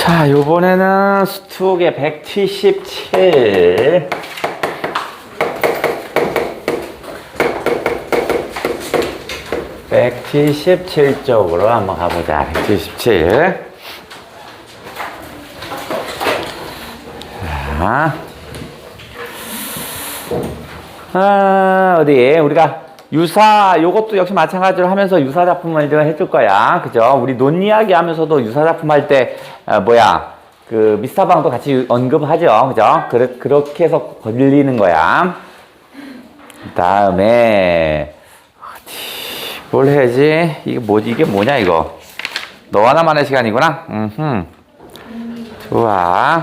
자, 요번에는 스투게 177. 쪽으로 한번 가보자. 177. 자, 어디 우리가 유사, 요것도 역시 마찬가지로 하면서 유사 작품을 좀 해줄 거야. 그죠? 우리 논 이야기 하면서도 유사 작품 할 때, 그, 미스터방도 같이 언급하죠. 그죠? 그렇게 해서 걸리는 거야. 그 다음에, 뭘 해야지? 이게 뭐냐, 이거? 너와 나만의 시간이구나? 좋아.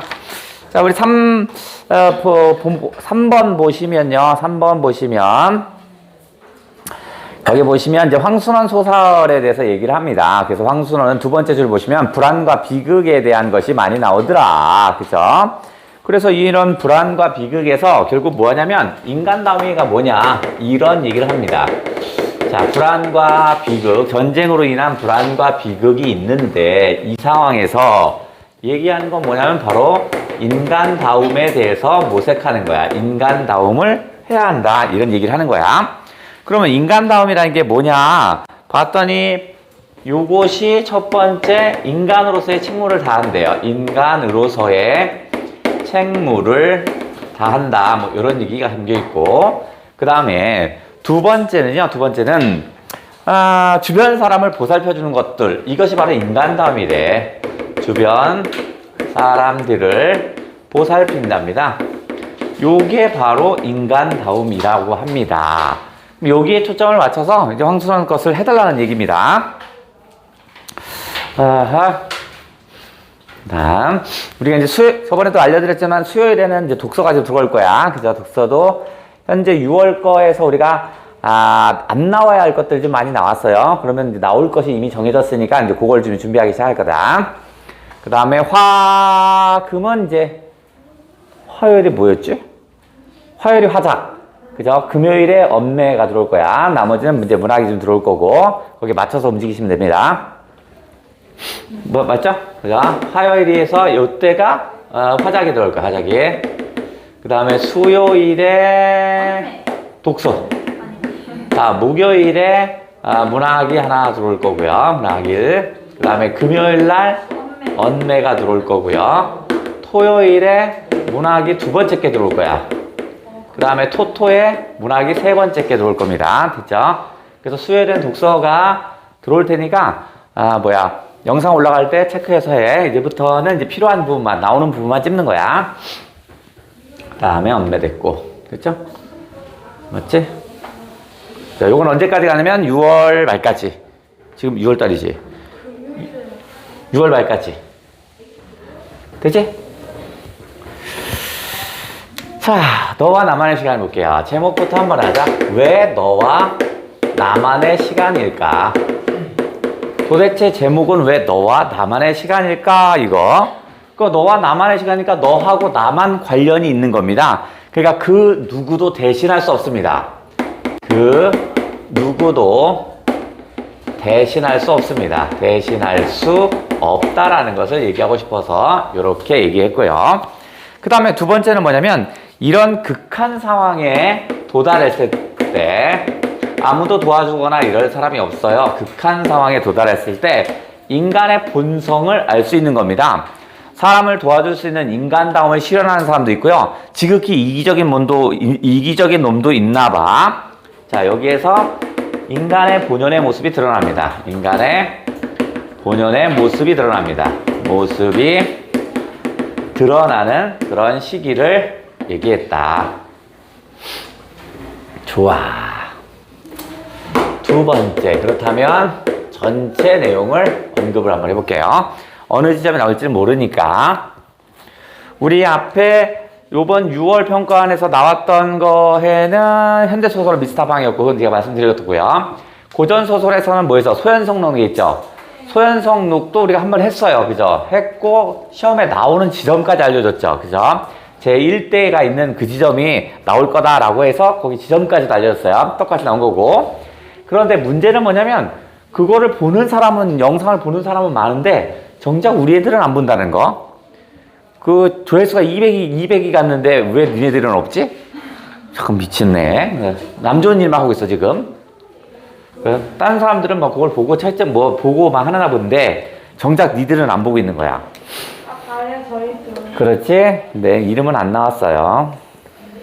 자, 우리 3번 보시면요. 3번 보시면, 여기 보시면 이제 황순원 소설에 대해서 얘기를 합니다. 그래서 황순원은 두 번째 줄 보시면 불안과 비극에 대한 것이 많이 나오더라. 그죠? 그래서 이런 불안과 비극에서 결국 뭐냐면 인간다움이가 뭐냐 이런 얘기를 합니다. 자, 불안과 비극, 전쟁으로 인한 불안과 비극이 있는데 이 상황에서 얘기하는 건 뭐냐면 바로 인간다움에 대해서 모색하는 거야. 인간다움을 해야 한다. 이런 얘기를 하는 거야. 그러면 인간다움이라는 게 뭐냐? 봤더니 요것이 첫 번째 인간으로서의 책무를 다한대요. 인간으로서의 책무를 다한다. 뭐 이런 얘기가 담겨 있고, 그 다음에 두 번째는 주변 사람을 보살펴 주는 것들. 이것이 바로 인간다움이래. 주변 사람들을 보살핀답니다. 요게 바로 인간다움이라고 합니다. 여기에 초점을 맞춰서 이제 황순원 것을 해달라는 얘기입니다. 다음, 우리가 이제 저번에도 알려드렸지만 수요일에는 이제 독서 가지고 들어올 거야. 그죠? 독서도 현재 6월 거에서 우리가, 안 나와야 할 것들 좀 많이 나왔어요. 그러면 이제 나올 것이 이미 정해졌으니까 이제 그걸 좀 준비하기 시작할 거다. 그 다음에 금은 이제, 화요일이 뭐였지? 화요일이 화작. 그죠? 금요일에 엄매가 들어올 거야. 나머지는 이제 문학이 좀 들어올 거고, 거기에 맞춰서 움직이시면 됩니다. 맞죠? 그죠? 화요일에서 요때가, 화작이 들어올 거야, 화작이. 그 다음에 수요일에 독서. 자, 목요일에, 문학이 하나 들어올 거고요. 문학일. 그 다음에 금요일날 언매가 들어올 거고요. 토요일에 문학이 두 번째 게 들어올 거야. 그 다음에 토토에 문학이 세 번째 게 들어올 겁니다. 됐죠? 그래서 수요일엔 독서가 들어올 테니까, 영상 올라갈 때 체크해서 해. 이제부터는 이제 필요한 부분만, 나오는 부분만 찝는 거야. 그 다음에 엄매 됐고. 됐죠? 맞지? 자, 요건 언제까지 가냐면 6월 말까지. 지금 6월 달이지. 6월 말까지. 되지? 자, 너와 나만의 시간을 볼게요. 제목부터 한번 하자. 왜 너와 나만의 시간일까? 도대체 제목은 왜 너와 나만의 시간일까? 이거. 너와 나만의 시간이니까 너하고 나만 관련이 있는 겁니다. 그러니까 그 누구도 대신할 수 없습니다. 그 누구도 대신할 수 없습니다. 대신할 수 없다라는 것을 얘기하고 싶어서 이렇게 얘기했고요. 그 다음에 두 번째는 뭐냐면 이런 극한 상황에 도달했을 때 아무도 도와주거나 이럴 사람이 없어요. 극한 상황에 도달했을 때 인간의 본성을 알 수 있는 겁니다. 사람을 도와줄 수 있는 인간다움을 실현하는 사람도 있고요. 지극히 이기적인 놈도 있나 봐. 자, 여기에서 인간의 본연의 모습이 드러납니다. 인간의 본연의 모습이 드러납니다. 모습이 드러나는 그런 시기를 얘기했다. 좋아. 두 번째, 그렇다면 전체 내용을 언급을 한번 해볼게요. 어느 지점에 나올지는 모르니까. 우리 앞에 요번 6월 평가원에서 나왔던 거에는 현대소설 미스터방이었고, 그건 제가 말씀드렸고요. 고전소설에서는 뭐였어? 소현성록이 있죠? 소현성록도 우리가 한번 했어요. 그죠? 했고, 시험에 나오는 지점까지 알려줬죠. 그죠? 제1대가 있는 그 지점이 나올 거다라고 해서 거기 지점까지도 알려줬어요. 똑같이 나온 거고. 그런데 문제는 뭐냐면, 그거를 보는 사람은, 영상을 보는 사람은 많은데, 정작 우리 애들은 안 본다는 거. 그 조회수가 200이 갔는데 왜 니네들은 없지? 잠깐 미쳤네. 남 좋은 일만 하고 있어 지금. 다른 사람들은 뭐 그걸 보고 채점 뭐 보고 막 하나 본데 정작 니들은 안 보고 있는 거야. 아예 저희도. 그렇지? 네, 이름은 안 나왔어요.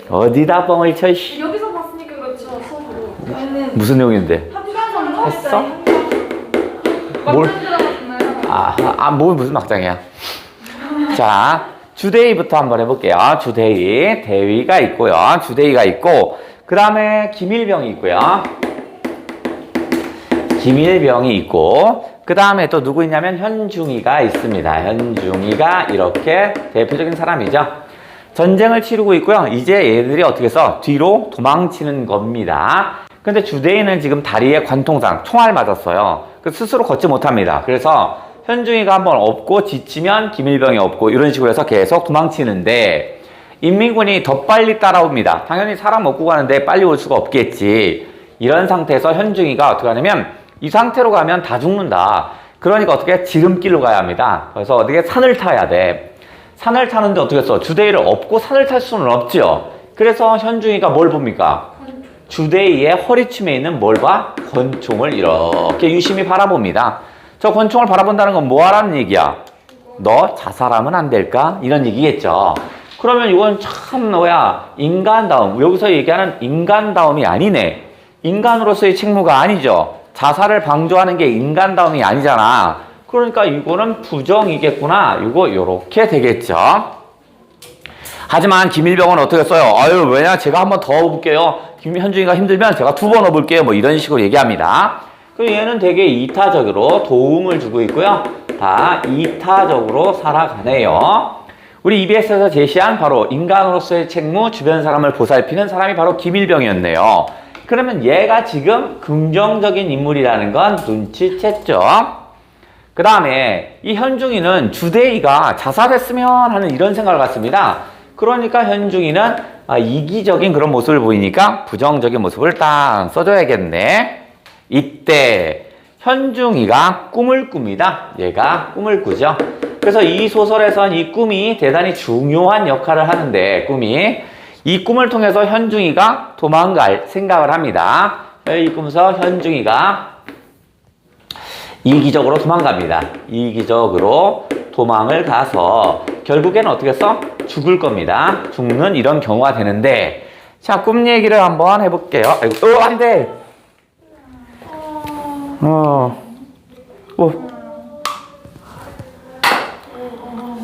어디다 뻥을 쳐, 씨. 여기서 봤으니까 그렇죠, 수업으로. 저희는 무슨 내용인데? 한강 정도 했어? 뭘 들어갔나요? 뭐 무슨 막장이야. 자, 주대위부터 한번 해볼게요. 주대위. 대위가 있고요. 주대위가 있고, 그 다음에 기밀병이 있고요. 기밀병이 있고, 그 다음에 또 누구 있냐면 현중이가 있습니다. 현중이가 이렇게 대표적인 사람이죠. 전쟁을 치르고 있고요. 이제 얘들이 어떻게 해서 뒤로 도망치는 겁니다. 근데 주대인은 지금 다리에 관통상 총알 맞았어요. 스스로 걷지 못합니다. 그래서 현중이가 한번 없고 지치면 기밀병이 없고 이런 식으로 해서 계속 도망치는데 인민군이 더 빨리 따라옵니다. 당연히 사람 먹고 가는데 빨리 올 수가 없겠지. 이런 상태에서 현중이가 어떻게 하냐면 이 상태로 가면 다 죽는다. 그러니까 어떻게 지름길로 가야 합니다. 그래서 어떻게 산을 타야 돼. 산을 타는데 어떻게 했어? 주대위를 업고 산을 탈 수는 없죠. 그래서 현중이가 뭘 봅니까? 주대위의 허리춤에 있는 뭘 봐? 권총을 이렇게 유심히 바라봅니다. 저 권총을 바라본다는 건 뭐 하라는 얘기야? 너 자살하면 안 될까? 이런 얘기겠죠. 그러면 이건 참 인간다움. 여기서 얘기하는 인간다움이 아니네. 인간으로서의 책무가 아니죠. 자살을 방조하는 게 인간다움이 아니잖아. 그러니까 이거는 부정이겠구나. 이거 요렇게 되겠죠. 하지만 김일병은 어떻게 써요? 아유, 왜냐? 제가 한번 더 업을게요. 현중이가 힘들면 제가 2번 업을게요. 뭐 이런 식으로 얘기합니다. 그리고 얘는 되게 이타적으로 도움을 주고 있고요. 다 이타적으로 살아가네요. 우리 EBS에서 제시한 바로 인간으로서의 책무, 주변 사람을 보살피는 사람이 바로 김일병이었네요. 그러면 얘가 지금 긍정적인 인물이라는 건 눈치챘죠. 그 다음에 이 현중이는 주대위가 자살했으면 하는 이런 생각을 갖습니다. 그러니까 현중이는 이기적인 그런 모습을 보이니까 부정적인 모습을 딱 써줘야겠네. 이때 현중이가 꿈을 꿉니다. 얘가 꿈을 꾸죠. 그래서 이 소설에선 이 꿈이 대단히 중요한 역할을 하는데 이 꿈을 통해서 현중이가 도망갈 생각을 합니다. 이 꿈에서 현중이가 이기적으로 도망갑니다. 이기적으로 도망을 가서 결국에는 어떻게 해서 죽을 겁니다. 죽는 이런 경우가 되는데 자, 꿈 얘기를 한번 해볼게요. 아이고, 안 돼!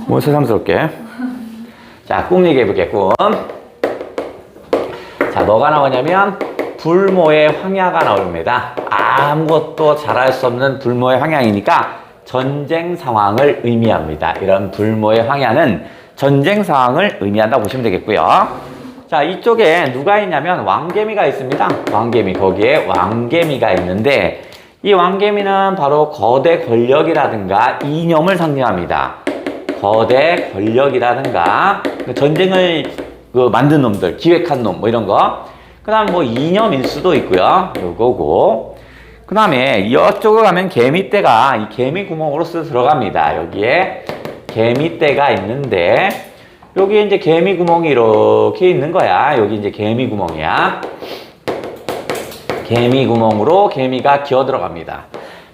뭐 새삼스럽게. 자, 꿈 얘기 해볼게요. 꿈. 자, 뭐가 나오냐면 불모의 황야가 나옵니다. 아무것도 잘할 수 없는 불모의 황야이니까 전쟁 상황을 의미합니다. 이런 불모의 황야는 전쟁 상황을 의미한다고 보시면 되겠고요. 자, 이쪽에 누가 있냐면 왕개미가 있습니다. 왕개미, 거기에 왕개미가 있는데 이 왕개미는 바로 거대 권력이라든가 이념을 상징합니다. 거대 권력이라든가 전쟁을 만든 놈들, 기획한 놈, 뭐 이런 거. 그 다음 뭐 이념일 수도 있고요. 요거고. 그 다음에 이쪽으로 가면 개미떼가 이 개미 구멍으로 들어갑니다. 여기에 개미떼가 있는데 여기에 이제 개미 구멍이 이렇게 있는 거야. 여기 이제 개미 구멍이야. 개미 구멍으로 개미가 기어 들어갑니다.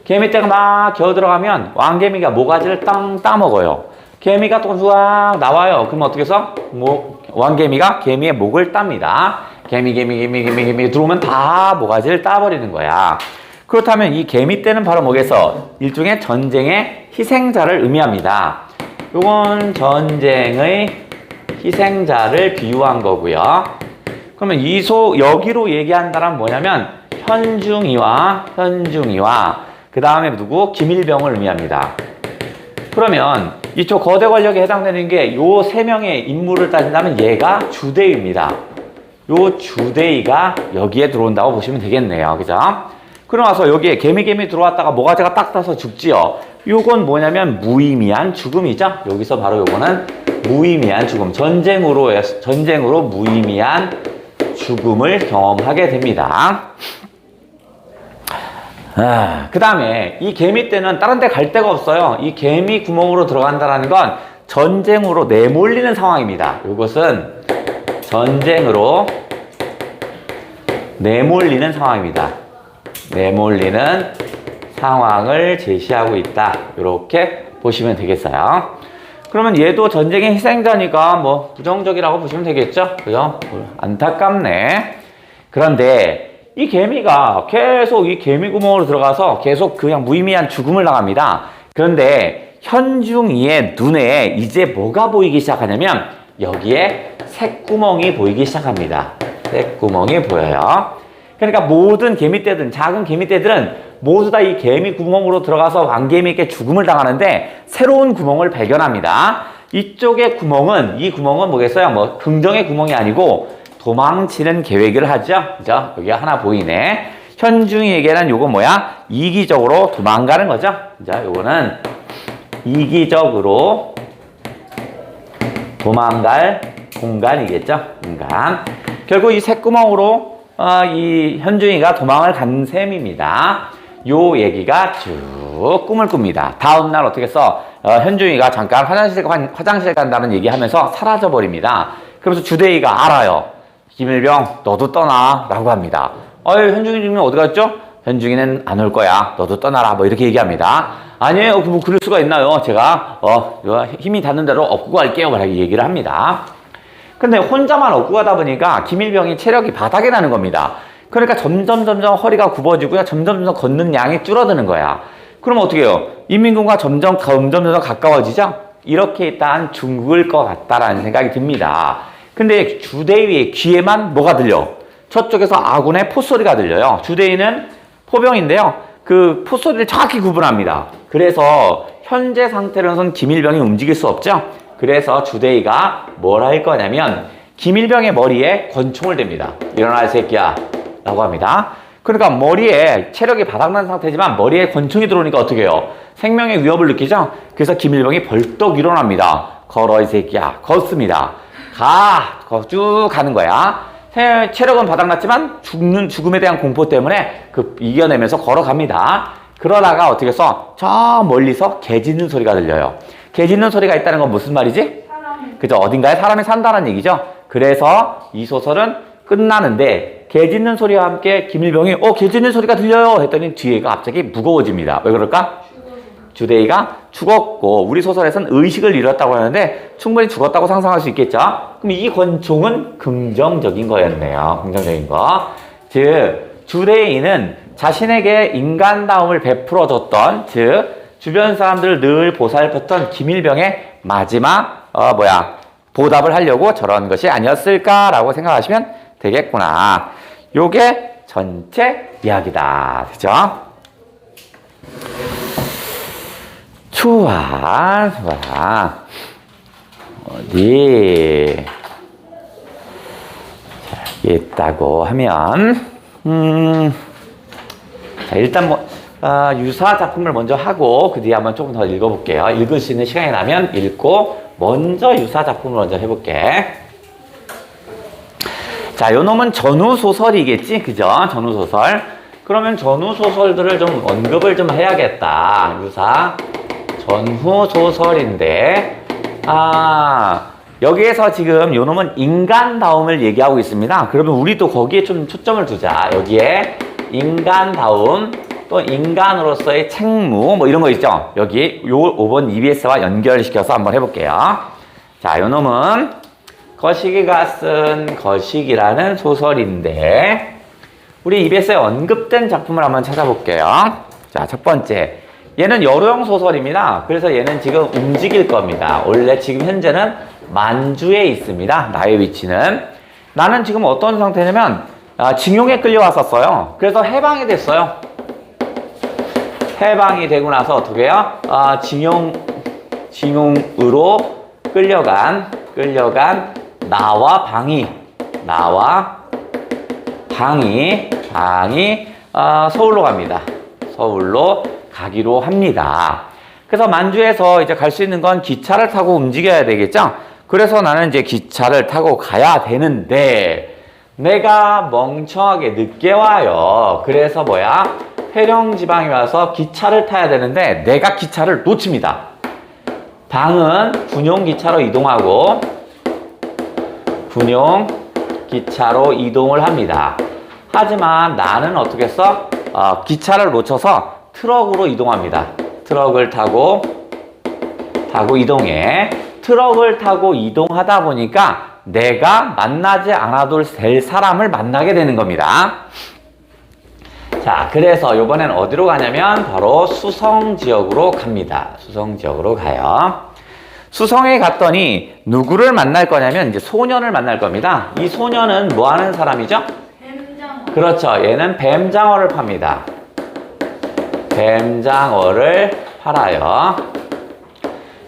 개미떼가 막 기어 들어가면 왕개미가 모가지를 땅 따먹어요. 개미가 또 쫙 나와요. 그럼 어떻게 해서? 왕개미가 개미의 목을 땁니다. 개미 들어오면 다 모가지를 따버리는 거야. 그렇다면 이 개미떼는 바로 뭐겠어? 일종의 전쟁의 희생자를 의미합니다. 요건 전쟁의 희생자를 비유한 거고요. 그러면 여기로 얘기한다면 뭐냐면 현중이와 그 다음에 누구? 김일병을 의미합니다. 그러면 이쪽 거대 권력에 해당되는 게 요 세 명의 인물을 따진다면 얘가 주대위입니다. 요 주대위가 여기에 들어온다고 보시면 되겠네요. 그죠? 그러고 나서 여기에 개미 들어왔다가 모가지가 딱 따서 죽지요. 요건 뭐냐면 무의미한 죽음이죠. 여기서 바로 요거는 무의미한 죽음. 전쟁으로 무의미한 죽음을 경험하게 됩니다. 그 다음에 이 개미 떼는 다른 데 갈 데가 없어요. 이 개미 구멍으로 들어간다는 건 전쟁으로 내몰리는 상황입니다. 이것은 전쟁으로 내몰리는 상황입니다. 내몰리는 상황을 제시하고 있다. 이렇게 보시면 되겠어요. 그러면 얘도 전쟁의 희생자니까 뭐 부정적이라고 보시면 되겠죠? 그죠? 안타깝네. 그런데 이 개미가 계속 이 개미 구멍으로 들어가서 계속 그냥 무의미한 죽음을 당합니다. 그런데 현중이의 눈에 이제 뭐가 보이기 시작하냐면 여기에 새구멍이 보이기 시작합니다. 새구멍이 보여요. 그러니까 모든 개미떼들은, 작은 개미떼들은 모두 다 이 개미 구멍으로 들어가서 왕개미에게 죽음을 당하는데 새로운 구멍을 발견합니다. 이쪽의 구멍은, 이 구멍은 뭐겠어요? 뭐 긍정의 구멍이 아니고 도망치는 계획을 하죠. 그죠? 여기 하나 보이네. 현중이에게는 요거 뭐야? 이기적으로 도망가는 거죠. 자, 요거는 이기적으로 도망갈 공간이겠죠. 공간. 결국 이 새구멍으로 이 현중이가 도망을 간 셈입니다. 요 얘기가 쭉 꿈을 꿉니다. 다음날 어떻게 써? 현중이가 잠깐 화장실 간다는 얘기하면서 사라져버립니다. 그러면서 주대희가 알아요. 김일병 너도 떠나 라고 합니다. 현중이 지금 어디 갔죠? 현중이는 안 올 거야. 너도 떠나라. 뭐 이렇게 얘기합니다. 아니에요. 뭐 그럴 수가 있나요? 제가 힘이 닿는 대로 업고 갈게요. 라고 얘기를 합니다. 근데 혼자만 업고 가다 보니까 김일병이 체력이 바닥에 나는 겁니다. 그러니까 점점 허리가 굽어지고요. 점점 걷는 양이 줄어드는 거야. 그럼 어떻게 해요? 인민군과 점점 가까워지죠? 이렇게 일단 죽을 것 같다라는 생각이 듭니다. 근데 주대위의 귀에만 뭐가 들려? 저쪽에서 아군의 포소리가 들려요. 주대위는 포병인데요. 그 포소리를 정확히 구분합니다. 그래서 현재 상태로는 김일병이 움직일 수 없죠. 그래서 주대위가 뭘 할 거냐면 김일병의 머리에 권총을 댑니다. 일어나 이 새끼야 라고 합니다. 그러니까 머리에 체력이 바닥난 상태지만 머리에 권총이 들어오니까 어떻게 해요? 생명의 위협을 느끼죠? 그래서 김일병이 벌떡 일어납니다. 걸어 이 새끼야. 걷습니다. 쭉 가는 거야. 체력은 바닥났지만 죽음에 대한 공포 때문에 이겨내면서 걸어갑니다. 그러다가 어떻게 해서 저 멀리서 개 짖는 소리가 들려요. 개 짖는 소리가 있다는 건 무슨 말이지? 그죠? 어딘가에 사람이 산다는 얘기죠. 그래서 이 소설은 끝나는데 개 짖는 소리와 함께 김일병이 개 짖는 소리가 들려요 했더니 뒤에가 갑자기 무거워집니다. 왜 그럴까? 주대희가 죽었고 우리 소설에서는 의식을 잃었다고 하는데 충분히 죽었다고 상상할 수 있겠죠. 그럼 이 권총은 긍정적인 거였네요. 긍정적인 거. 즉 주대희는 자신에게 인간다움을 베풀어줬던, 즉 주변 사람들을 늘 보살폈던 김일병의 마지막 보답을 하려고 저런 것이 아니었을까라고 생각하시면 되겠구나. 요게 전체 이야기다. 그죠? 좋아. 어디 있다고 하면 자, 일단 유사 작품을 먼저 하고 그 뒤에 한번 조금 더 읽어볼게요. 읽을 수 있는 시간이 나면 읽고 먼저 유사 작품을 먼저 해볼게. 자, 요 놈은 전후소설이겠지? 그죠? 전후소설. 그러면 전후소설들을 좀 언급을 좀 해야겠다. 유사 전후소설인데 여기에서 지금 요 놈은 인간다움을 얘기하고 있습니다. 그러면 우리도 거기에 좀 초점을 두자. 여기에 인간다움, 또 인간으로서의 책무 뭐 이런 거 있죠. 여기 요 5번 EBS와 연결시켜서 한번 해볼게요. 자, 요 놈은 거시기가 쓴 거시기라는 소설인데 우리 EBS에 언급된 작품을 한번 찾아볼게요. 자, 첫 번째. 얘는 여로형 소설입니다. 그래서 얘는 지금 움직일 겁니다. 원래 지금 현재는 만주에 있습니다. 나의 위치는. 나는 지금 어떤 상태냐면 징용에 끌려왔었어요. 그래서 해방이 됐어요. 해방이 되고 나서 어떻게 해요? 징용으로 끌려간 나와 방이 서울로 갑니다. 서울로 가기로 합니다. 그래서 만주에서 이제 갈 수 있는 건 기차를 타고 움직여야 되겠죠? 그래서 나는 이제 기차를 타고 가야 되는데 내가 멍청하게 늦게 와요. 그래서 해령 지방에 와서 기차를 타야 되는데 내가 기차를 놓칩니다. 방은 군용 기차로 이동하고 군용 기차로 이동을 합니다. 하지만 나는 어떻게 했어? 기차를 놓쳐서 트럭으로 이동합니다. 트럭을 타고 이동해. 트럭을 타고 이동하다 보니까 내가 만나지 않아도 될 사람을 만나게 되는 겁니다. 자, 그래서 이번엔 어디로 가냐면 바로 수성 지역으로 갑니다. 수성 지역으로 가요. 수성에 갔더니 누구를 만날 거냐면 이제 소년을 만날 겁니다. 이 소년은 뭐 하는 사람이죠? 뱀장. 그렇죠. 얘는 뱀장어를 팝니다. 뱀장어를 팔아요.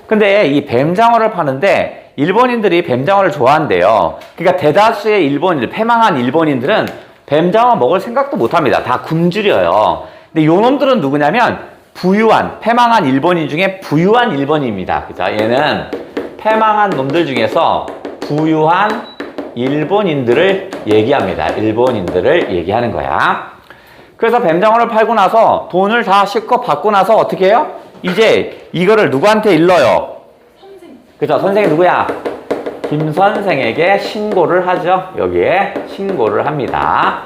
근데 이 뱀장어를 파는데 일본인들이 뱀장어를 좋아한대요. 그러니까 대다수의 일본인들, 패망한 일본인들은 뱀장어 먹을 생각도 못 합니다. 다 굶주려요. 근데 요 놈들은 누구냐면 부유한, 패망한 일본인 중에 부유한 일본인입니다. 그죠? 얘는 패망한 놈들 중에서 부유한 일본인들을 얘기합니다. 일본인들을 얘기하는 거야. 그래서 뱀장어를 팔고 나서 돈을 다 실컷 받고 나서 어떻게 해요? 이제 이거를 누구한테 일러요? 선생. 그죠? 선생이 누구야? 김 선생에게 신고를 하죠. 여기에 신고를 합니다.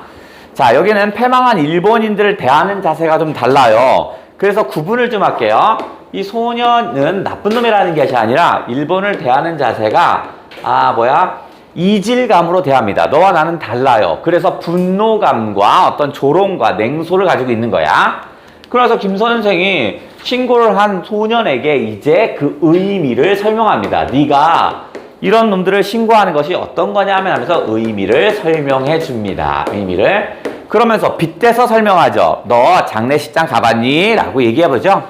자, 여기는 패망한 일본인들을 대하는 자세가 좀 달라요. 그래서 구분을 좀 할게요. 이 소년은 나쁜 놈이라는 것이 아니라 일본을 대하는 자세가 이질감으로 대합니다. 너와 나는 달라요. 그래서 분노감과 어떤 조롱과 냉소를 가지고 있는 거야. 그래서 김 선생이 신고를 한 소년에게 이제 그 의미를 설명합니다. 네가 이런 놈들을 신고하는 것이 어떤 거냐면 하면서 의미를 설명해 줍니다. 의미를. 그러면서 빗대서 설명하죠. 너 장례식장 가봤니? 라고 얘기해보죠.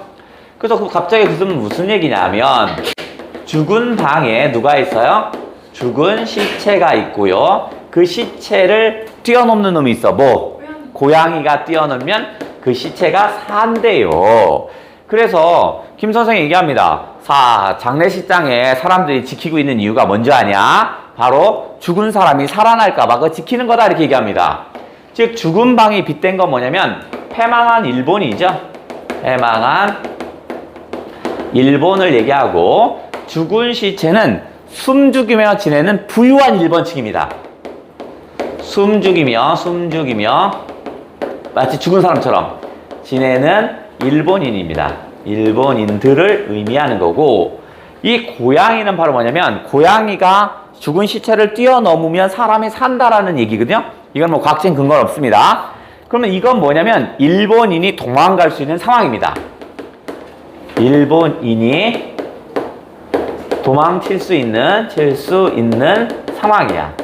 그래서 갑자기 무슨 얘기냐면 죽은 방에 누가 있어요? 죽은 시체가 있고요. 그 시체를 뛰어넘는 놈이 있어. 뭐? 고양이가 뛰어넘으면 그 시체가 산대요. 그래서 김 선생이 얘기합니다. 장례식장에 사람들이 지키고 있는 이유가 뭔지 아냐? 바로 죽은 사람이 살아날까봐 그거 지키는 거다 이렇게 얘기합니다. 즉 죽은 방이 빗댄 건 뭐냐면 패망한 일본이죠. 패망한 일본을 얘기하고 죽은 시체는 숨죽이며 지내는 부유한 일본층입니다. 숨죽이며 마치 죽은 사람처럼 지내는 일본인입니다. 일본인들을 의미하는 거고 이 고양이는 바로 뭐냐면 고양이가 죽은 시체를 뛰어넘으면 사람이 산다라는 얘기거든요. 이건 뭐 과학적인 근거는 없습니다. 그러면 이건 뭐냐면 일본인이 도망갈 수 있는 상황입니다. 일본인이 도망칠 수 있는 상황이야.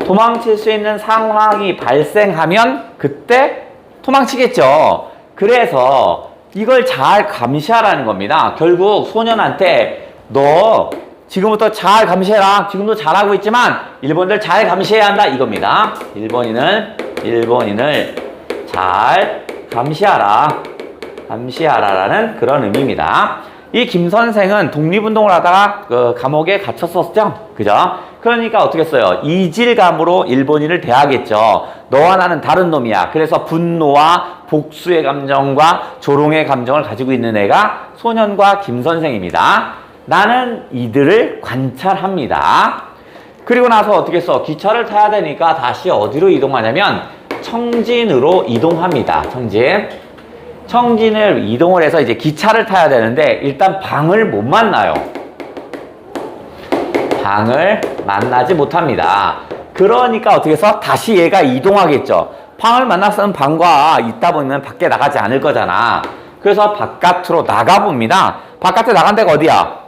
도망칠 수 있는 상황이 발생하면 그때 도망치겠죠. 그래서 이걸 잘 감시하라는 겁니다. 결국 소년한테 너 지금부터 잘 감시해라. 지금도 잘하고 있지만 일본인들 잘 감시해야 한다 이겁니다. 일본인을 잘 감시하라라는 그런 의미입니다. 이 김 선생은 독립운동을 하다가 감옥에 갇혔었죠. 그죠? 그러니까 어떻게 했어요? 이질감으로 일본인을 대하겠죠. 너와 나는 다른 놈이야. 그래서 분노와 복수의 감정과 조롱의 감정을 가지고 있는 애가 소년과 김 선생입니다. 나는 이들을 관찰합니다. 그리고 나서 어떻게 했어? 기차를 타야 되니까 다시 어디로 이동하냐면 청진으로 이동합니다. 청진을 이동을 해서 이제 기차를 타야 되는데 일단 방을 못 만나요. 방을 만나지 못합니다. 그러니까 어떻게 해서 다시 얘가 이동하겠죠. 방을 만났으면 방과 있다 보면 밖에 나가지 않을 거잖아. 그래서 바깥으로 나가봅니다. 바깥에 나간 데가 어디야?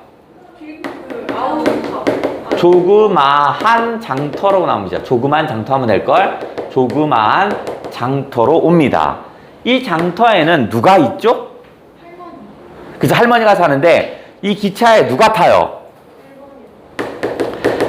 조그마한 장터로 나옵니다. 조그만 장터 하면 될걸? 조그마한 장터로 옵니다. 이 장터에는 누가 있죠? 할머니. 그래서 할머니가 사는데 이 기차에 누가 타요?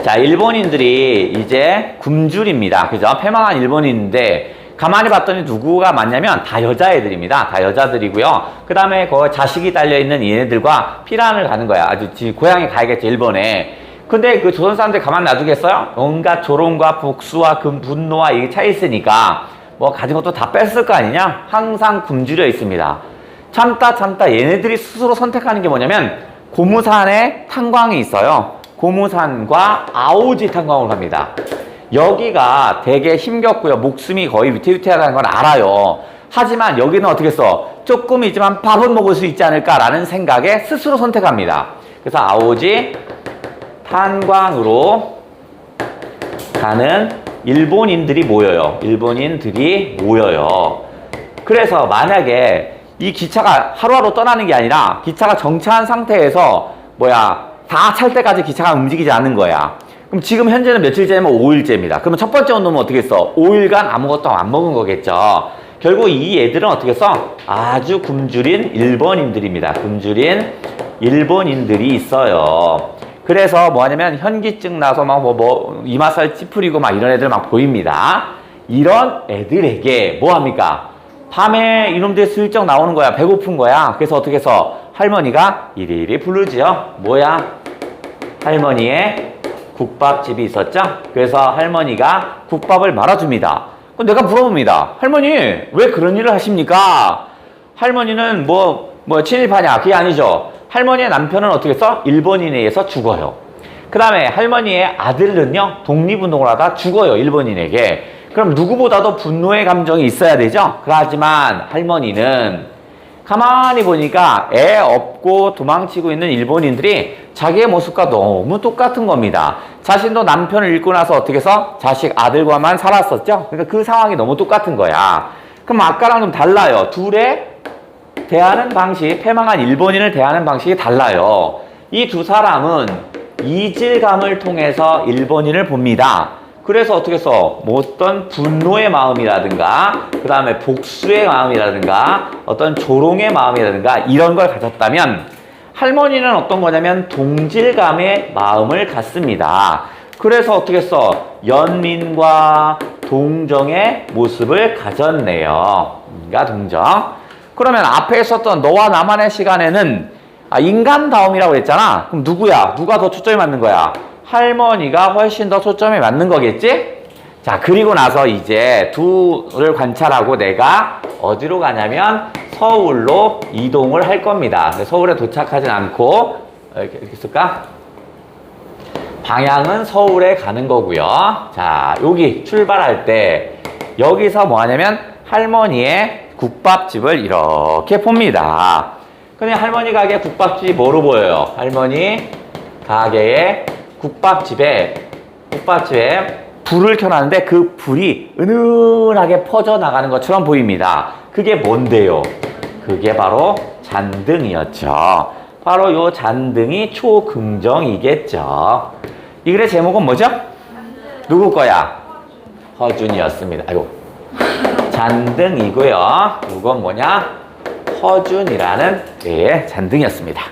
자, 일본인들이 이제 굶주립니다. 그죠? 패망한 일본인인데 가만히 봤더니 누구가 많냐면 다 여자애들입니다. 다 여자들이고요. 그 다음에 그 자식이 달려있는 얘네들과 피란을 가는 거야. 아주 고향에 가야겠죠, 일본에. 근데 그 조선 사람들 가만 놔두겠어요? 온갖 조롱과 복수와 분노와 이게 차 있으니까 뭐 가진 것도 다 뺐을 거 아니냐? 항상 굶주려 있습니다. 참다 얘네들이 스스로 선택하는 게 뭐냐면 고무산에 탄광이 있어요. 고무산과 아오지 탄광으로 갑니다. 여기가 되게 힘겹고요. 목숨이 거의 위태위태하다는 건 알아요. 하지만 여기는 어떻게 써? 조금이지만 밥은 먹을 수 있지 않을까라는 생각에 스스로 선택합니다. 그래서 아오지 탄광으로 가는 일본인들이 모여요. 일본인들이 모여요. 그래서 만약에 이 기차가 하루하루 떠나는 게 아니라 기차가 정차한 상태에서 다 찰 때까지 기차가 움직이지 않는 거야. 그럼 지금 현재는 며칠째면 5일째입니다. 그러면 첫 번째 온도는 어떻게 써? 5일간 아무것도 안 먹은 거겠죠. 결국 이 애들은 어떻게 써? 아주 굶주린 일본인들입니다. 굶주린 일본인들이 있어요. 그래서 뭐 하냐면 현기증 나서 막 이마살 찌푸리고 막 이런 애들 막 보입니다. 이런 애들에게 뭐 합니까? 밤에 이놈들 슬쩍 나오는 거야. 배고픈 거야. 그래서 어떻게 해서 할머니가 이리이리 부르지요. 뭐야? 할머니의 국밥집이 있었죠? 그래서 할머니가 국밥을 말아줍니다. 그럼 내가 물어봅니다. 할머니, 왜 그런 일을 하십니까? 할머니는 친일파냐? 그게 아니죠. 할머니의 남편은 어떻게 해서 일본인에 의해서 죽어요. 그 다음에 할머니의 아들은요, 독립운동을 하다 죽어요. 일본인에게. 그럼 누구보다도 분노의 감정이 있어야 되죠? 하지만 할머니는 가만히 보니까 애 업고 도망치고 있는 일본인들이 자기의 모습과 너무 똑같은 겁니다. 자신도 남편을 잃고 나서 어떻게 해서 자식 아들과만 살았었죠? 그러니까 그 상황이 너무 똑같은 거야. 그럼 아까랑 좀 달라요. 둘의 대하는 방식, 패망한 일본인을 대하는 방식이 달라요. 이 두 사람은 이질감을 통해서 일본인을 봅니다. 그래서 어떻게 써? 어떤 분노의 마음이라든가, 그 다음에 복수의 마음이라든가, 어떤 조롱의 마음이라든가, 이런 걸 가졌다면, 할머니는 어떤 거냐면, 동질감의 마음을 갖습니다. 그래서 어떻게 써? 연민과 동정의 모습을 가졌네요. 그러니까 동정. 그러면 앞에 있었던 너와 나만의 시간에는, 인간다움이라고 했잖아. 그럼 누구야? 누가 더 초점이 맞는 거야? 할머니가 훨씬 더 초점이 맞는 거겠지? 자, 그리고 나서 이제 둘을 관찰하고 내가 어디로 가냐면 서울로 이동을 할 겁니다. 근데 서울에 도착하진 않고, 이렇게 쓸까? 방향은 서울에 가는 거고요. 자, 여기 출발할 때 여기서 뭐 하냐면 할머니의 국밥집을 이렇게 봅니다. 근데 할머니 가게 국밥집이 뭐로 보여요? 할머니 가게에 국밥집에 불을 켜놨는데 그 불이 은은하게 퍼져나가는 것처럼 보입니다. 그게 뭔데요? 그게 바로 잔등이었죠. 바로 요 잔등이 초긍정이겠죠. 이 글의 제목은 뭐죠? 누구 거야? 허준이었습니다. 아이고. 잔등이고요. 이건 뭐냐? 허준이라는 애의 잔등이었습니다.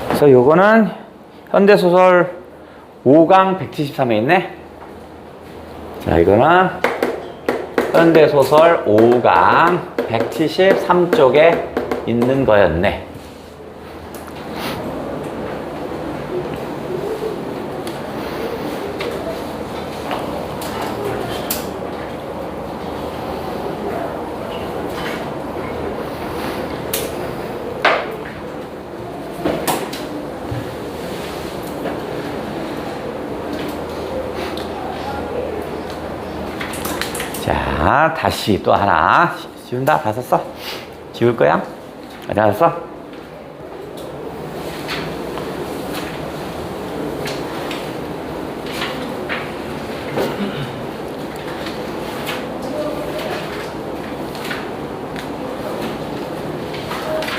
그래서 요거는 현대소설 5강 173에 있네. 자, 이거는 현대소설 5강 173쪽에 있는 거였네. 자, 다시 또 하나 지운다. 다 썼어? 지울 거야? 다 썼어?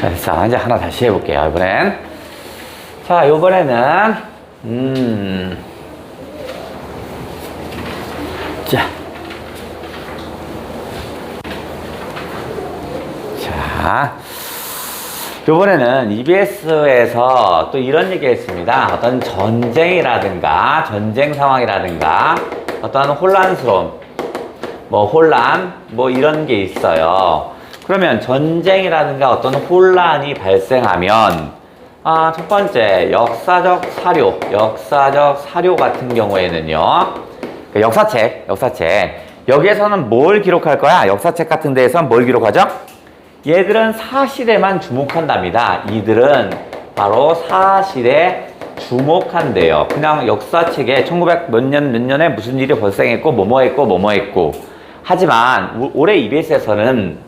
자, 됐어. 이제 하나 다시 해볼게요. 이번엔. 자, 이번에는 자. 자, 이번에는 EBS에서 또 이런 얘기 했습니다. 어떤 전쟁이라든가, 전쟁 상황이라든가, 어떤 혼란스러움, 뭐 혼란, 뭐 이런 게 있어요. 그러면 전쟁이라든가 어떤 혼란이 발생하면 첫 번째 역사적 사료 같은 경우에는요. 역사책. 여기에서는 뭘 기록할 거야? 역사책 같은 데에서는 뭘 기록하죠? 얘들은 사실에만 주목한답니다. 이들은 바로 사실에 주목한대요. 그냥 역사책에 1900 몇 년에 무슨 일이 발생했고 뭐뭐 했고 하지만 올해 EBS에서는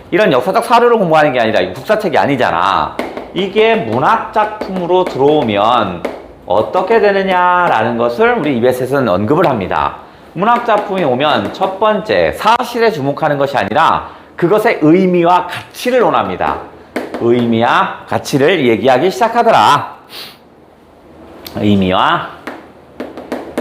이런 역사적 사료를 공부하는 게 아니라 국사책이 아니잖아. 이게 문학작품으로 들어오면 어떻게 되느냐라는 것을 우리 EBS에서는 언급을 합니다. 문학작품이 오면 첫 번째 사실에 주목하는 것이 아니라 그것의 의미와 가치를 논합니다. 의미와 가치를 얘기하기 시작하더라. 의미와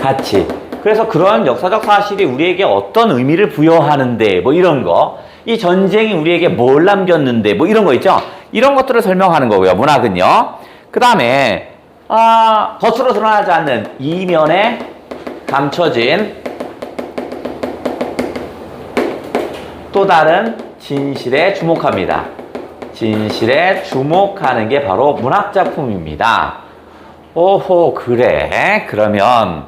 가치. 그래서 그런 역사적 사실이 우리에게 어떤 의미를 부여하는데 뭐 이런 거. 이 전쟁이 우리에게 뭘 남겼는데 뭐 이런 거 있죠. 이런 것들을 설명하는 거고요. 문학은요. 그 다음에 겉으로 드러나지 않는 이면에 감춰진 또 다른 진실에 주목합니다. 진실에 주목하는 게 바로 문학작품입니다. 오호, 그래. 그러면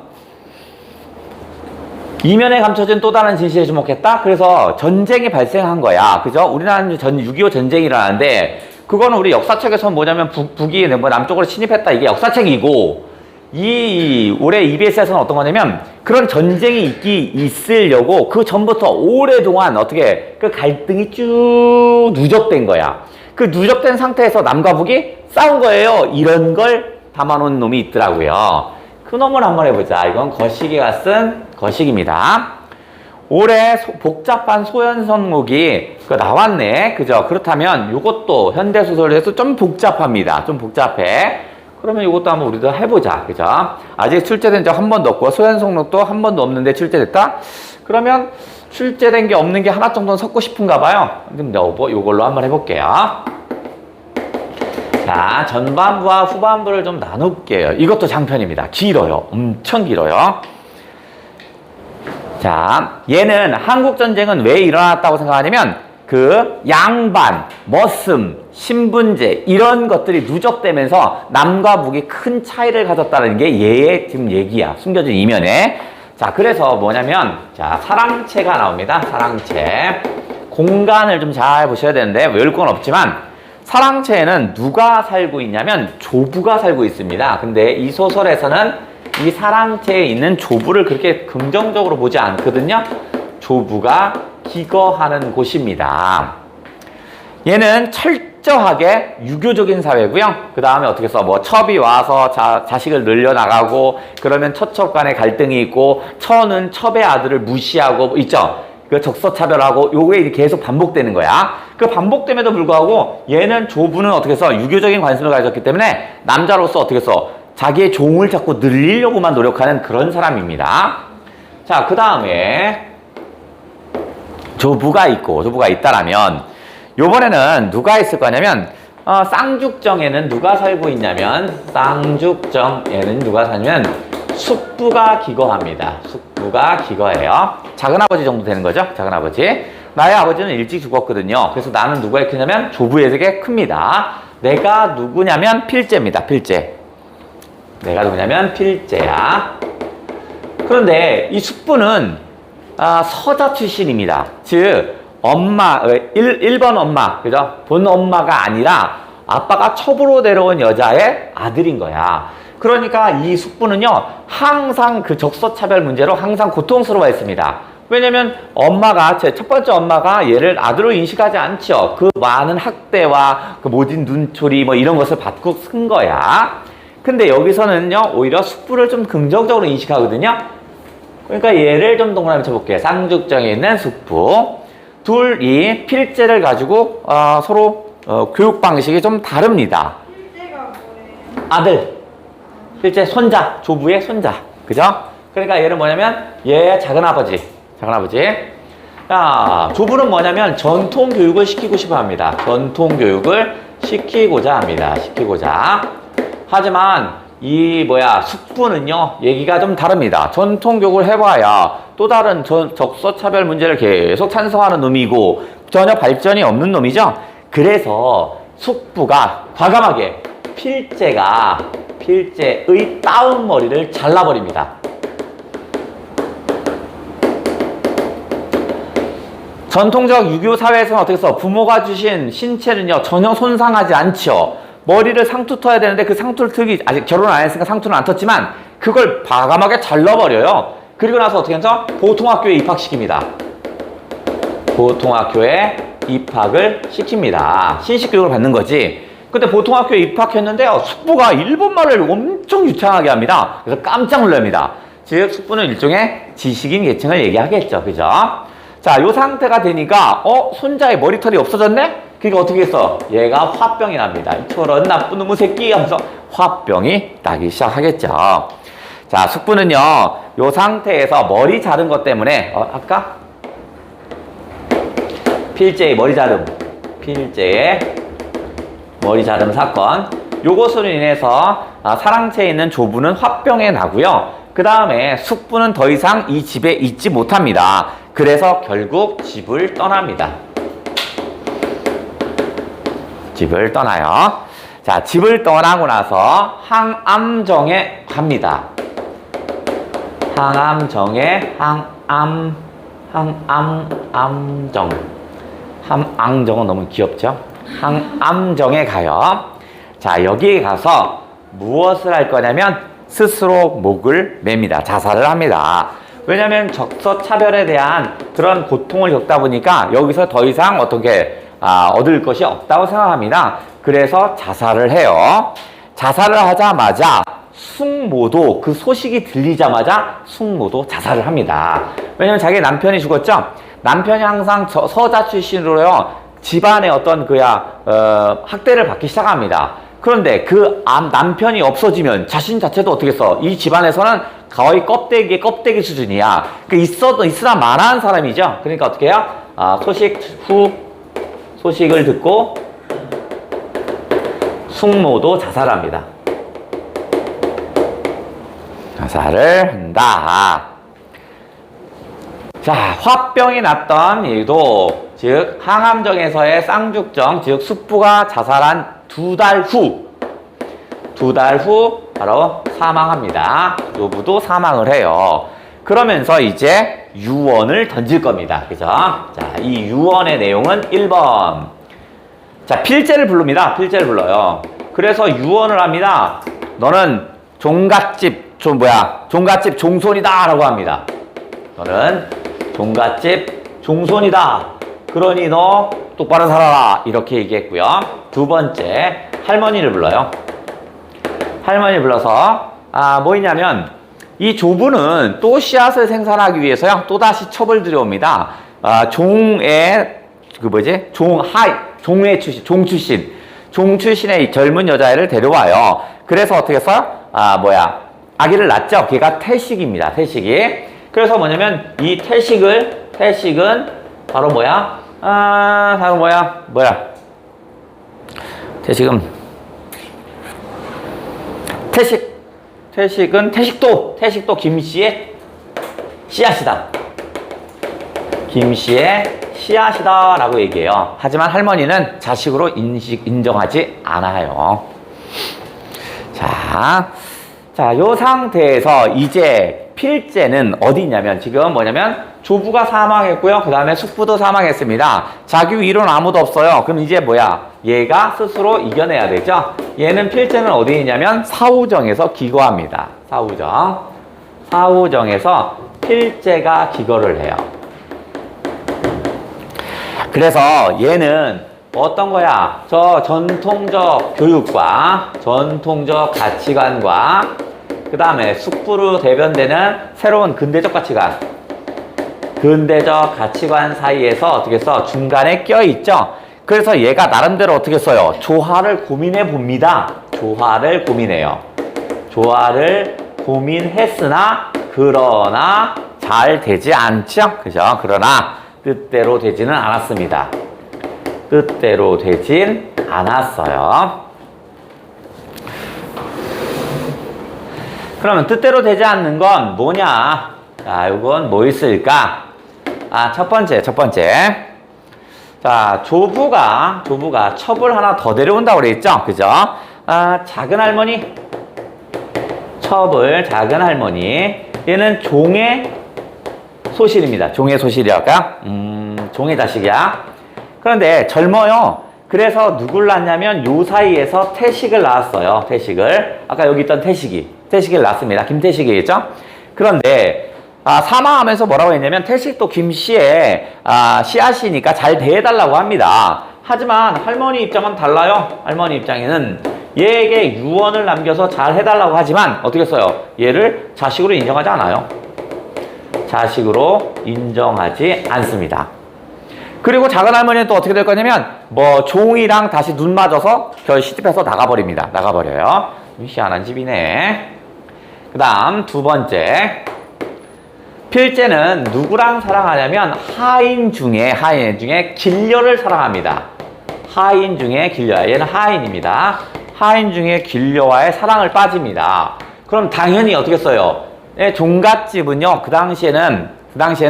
이면에 감춰진 또 다른 진실에 주목했다? 그래서 전쟁이 발생한 거야. 그죠? 우리나라는 6.25 전쟁이 일어나는데 그거는 우리 역사책에서 뭐냐면 북이 뭐 남쪽으로 침입했다. 이게 역사책이고 이 올해 EBS에서는 어떤 거냐면 그런 전쟁이 있으려고 그 전부터 오랫동안 어떻게 그 갈등이 쭉 누적된 거야. 그 누적된 상태에서 남과 북이 싸운 거예요. 이런 걸 담아놓은 놈이 있더라고요. 그 놈을 한번 해보자. 이건 거시기가 쓴 거시기입니다. 올해 복잡한 소현선곡이 나왔네. 그죠? 그렇다면 이것도 현대소설에서 좀 복잡합니다. 좀 복잡해. 그러면 이것도 한번 우리도 해보자. 그죠? 아직 출제된 적 한 번도 없고 소현성록도 한 번도 없는데 출제됐다? 그러면 출제된 게 없는 게 하나 정도는 섞고 싶은가 봐요. 그럼 이걸로 한번 해볼게요. 자, 전반부와 후반부를 좀 나눌게요. 이것도 장편입니다. 길어요. 엄청 길어요. 자, 얘는 한국전쟁은 왜 일어났다고 생각하냐면 그 양반, 머슴, 신분제 이런 것들이 누적되면서 남과 북이 큰 차이를 가졌다는 게 얘의 지금 얘기야. 숨겨진 이면에. 자, 그래서 뭐냐면 자, 사랑채가 나옵니다. 사랑채. 공간을 좀 잘 보셔야 되는데 외울 건 없지만 사랑채에는 누가 살고 있냐면 조부가 살고 있습니다. 근데 이 소설에서는 이 사랑채에 있는 조부를 그렇게 긍정적으로 보지 않거든요. 조부가 기거하는 곳입니다. 얘는 철저하게 유교적인 사회고요. 그 다음에 어떻게 해서 뭐 첩이 와서 자식을 늘려나가고 그러면 처첩 간의 갈등이 있고 처는 첩의 아들을 무시하고 있죠. 그 적서차별하고 요게 계속 반복되는 거야. 그 반복됨에도 불구하고 얘는 조부는 어떻게 해서 유교적인 관심을 가졌기 때문에 남자로서 어떻게 해서 자기의 종을 자꾸 늘리려고만 노력하는 그런 사람입니다. 자, 그 다음에 조부가 있다라면 요번에는 누가 있을 거냐면 쌍죽정에는 누가 살고 있냐면 쌍죽정에는 누가 사냐면 숙부가 기거합니다. 숙부가 기거해요. 작은아버지 정도 되는 거죠. 작은아버지. 나의 아버지는 일찍 죽었거든요. 그래서 나는 누구의 크냐면 조부에게 큽니다. 내가 누구냐면 필제입니다. 필제. 내가 누구냐면 필제야. 그런데 이 숙부는 서자 출신입니다. 즉 엄마, 1번 엄마, 그죠? 본 엄마가 아니라 아빠가 첩으로 데려온 여자의 아들인 거야. 그러니까 이 숙부는요, 항상 그 적서차별 문제로 항상 고통스러워했습니다. 왜냐면 첫 번째 엄마가 얘를 아들로 인식하지 않죠. 그 많은 학대와 그 모진 눈초리 뭐 이런 것을 받고 쓴 거야. 근데 여기서는요, 오히려 숙부를 좀 긍정적으로 인식하거든요. 그러니까 얘를 좀 동그라미 쳐볼게요. 쌍죽정에 있는 숙부. 둘이 필제를 가지고 서로 교육 방식이 좀 다릅니다. 필제가 뭐예요? 아들. 필제 손자. 조부의 손자. 그죠? 그러니까 얘는 뭐냐면 얘의 작은아버지. 조부는 뭐냐면 전통 교육을 시키고 싶어 합니다. 전통 교육을 시키고자 합니다. 하지만 이 숙부는요 얘기가 좀 다릅니다. 전통 교육을 해봐야 또 다른 적서차별 문제를 계속 찬성하는 놈이고 전혀 발전이 없는 놈이죠. 그래서 숙부가 과감하게 필제의 따운 머리를 잘라버립니다. 전통적 6.25 사회에서는 어떻게 해서 부모가 주신 신체는요 전혀 손상하지 않죠. 머리를 상투 터야 되는데 그 상투를 틀기 아직 결혼 안 했으니까 상투는 안 텄지만 그걸 과감하게 잘라버려요. 그리고 나서 어떻게 하죠? 보통학교에 입학시킵니다. 보통학교에 입학을 시킵니다. 신식교육을 받는 거지. 근데 보통학교에 입학했는데요 숙부가 일본말을 엄청 유창하게 합니다. 그래서 깜짝 놀랍니다. 즉 숙부는 일종의 지식인 계층을 얘기하겠죠. 그죠? 자, 요 상태가 되니까 손자의 머리털이 없어졌네? 그러니까 어떻게 했어? 얘가 화병이 납니다. 저런 나쁜 놈의 새끼 하면서 화병이 나기 시작하겠죠. 자, 숙부는요 요 상태에서 머리 자른 것 때문에 아까 필제의 머리 자름 사건, 요것으로 인해서 사랑채에 있는 조부는 화병에 나고요. 그 다음에 숙부는 더 이상 이 집에 있지 못합니다. 그래서 결국 집을 떠납니다. 집을 떠나요. 자, 집을 떠나고 나서 항암정에 갑니다. 항암정은 너무 귀엽죠? 항암정에 가요. 자, 여기에 가서 무엇을 할 거냐면 스스로 목을 맵니다. 자살을 합니다. 왜냐하면 적서차별에 대한 그런 고통을 겪다 보니까 여기서 더 이상 어떻게 얻을 것이 없다고 생각합니다. 그래서 자살을 해요. 자살을 하자마자 숙모도 그 소식이 들리자마자 숙모도 자살을 합니다. 왜냐면 자기 남편이 죽었죠. 남편이 항상 서자 출신으로요 집안의 어떤 학대를 받기 시작합니다. 그런데 그 남편이 없어지면 자신 자체도 어떻게 써? 이 집안에서는 거의 껍데기 수준이야. 있으나 마나한 사람이죠. 그러니까 어떻게 해요? 소식을 듣고 숙모도 자살합니다. 자살을 한다. 자, 화병이 났던 일도, 즉 항암정에서의 쌍죽정, 즉 숙부가 자살한 두 달 후 바로 사망합니다. 노부도 사망을 해요. 그러면서 이제 유언을 던질 겁니다. 그죠? 자, 이 유언의 내용은 1번. 자, 필제를 부릅니다. 필제를 불러요. 그래서 유언을 합니다. 너는 종갓집 종손이다 라고 합니다. 너는 종갓집 종손이다. 그러니 너 똑바로 살아라. 이렇게 얘기했고요. 두 번째, 할머니를 불러요. 할머니 불러서 뭐냐면 이 조부는 또 씨앗을 생산하기 위해서요 또다시 첩을 들여옵니다. 종의 종 출신의 젊은 여자애를 데려와요. 그래서 어떻게 했어요? 아기를 낳죠. 걔가 태식입니다. 태식이. 그래서 뭐냐면 이 태식은 바로 태식도 김씨의 씨앗이다. 김씨의 씨앗이다 라고 얘기해요. 하지만 할머니는 자식으로 인정하지 않아요. 자, 요 상태에서 이제 필제는 어디 있냐면 지금 조부가 사망했고요. 그 다음에 숙부도 사망했습니다. 자기 위로는 아무도 없어요. 그럼 이제 얘가 스스로 이겨내야 되죠. 얘는 필제는 어디 있냐면 사후정에서 기거합니다. 사후정에서 필제가 기거를 해요. 그래서 얘는 어떤 거야? 저 전통적 교육과 전통적 가치관과 그 다음에 숙부로 대변되는 새로운 근대적 가치관 사이에서 어떻게 써? 중간에 껴있죠? 그래서 얘가 나름대로 어떻게 써요? 조화를 고민해 봅니다. 조화를 고민해요. 조화를 고민했으나 그러나 잘 되지 않죠? 그죠? 그러나 뜻대로 되지는 않았습니다. 뜻대로 되진 않았어요. 그러면 뜻대로 되지 않는 건 뭐냐? 자, 이건 뭐 있을까? 아, 첫 번째. 자, 조부가 첩을 하나 더 데려온다고 그랬죠? 그죠? 아, 작은 할머니. 첩을 작은 할머니. 얘는 종의 소실입니다. 종의 소실이랄까? 종의 자식이야. 그런데 젊어요. 그래서 누굴 낳냐면 요 사이에서 태식을 낳았어요. 태식을. 아까 여기 있던 태식을 낳습니다. 김태식이겠죠? 그런데 사망하면서 뭐라고 했냐면 태식도 김씨의 씨앗이니까 잘 대해달라고 합니다. 하지만 할머니 입장은 달라요. 할머니 입장에는 얘에게 유언을 남겨서 잘 해달라고 하지만 어떻게 써요? 얘를 자식으로 인정하지 않아요. 자식으로 인정하지 않습니다. 그리고 작은 할머니는 또 어떻게 될 거냐면 뭐 종이랑 다시 눈 맞아서 결 시집해서 나가버립니다. 나가버려요. 희한한 집이네. 그 다음 두 번째. 필제는 누구랑 사랑하냐면 하인 중에 길려를 사랑합니다. 하인 중에 길려. 얘는 하인입니다. 하인 중에 길려와의 사랑을 빠집니다. 그럼 당연히 어떻게 써요? 종갓집은요, 그 당시에는